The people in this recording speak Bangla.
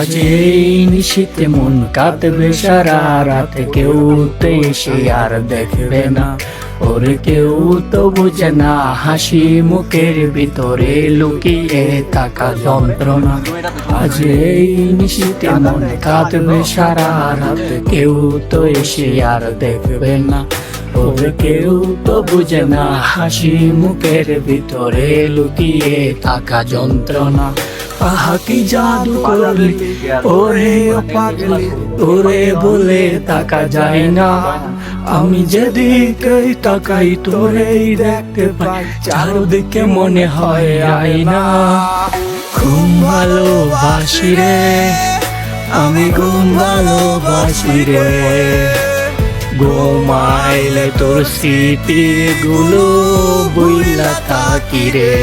আজ এই নিশীথে মন কাঁদবে সারা রাত, কেউ তো এসে আর দেখবে না, ওরে কেউ তো বুঝে না হাসি মুখের ভিতরে লুকিয়ে থাকা যন্ত্রণা। আজ এই নিশীথে মন কাঁদবে সারা রাত, কেউ তো এসে আর দেখবে না, ওরে কেউ তো বুঝে না হাসি মুখের ভিতরে লুকিয়ে থাকা যন্ত্রণা। আহা কি জাদু করলি ওরে পাগলি, ওরে বলে তাকা যায় না, আমি যেদিকে তাকাই তোরেই দেখতে পাই, চারদিকে মনে হয় আয়না। ঘুম ভালোবাসি রে, আমি ঘুম ভালোবাসি রে, ঘুমাইলে তোর স্মৃতিগুলো বইলা থাকি রে।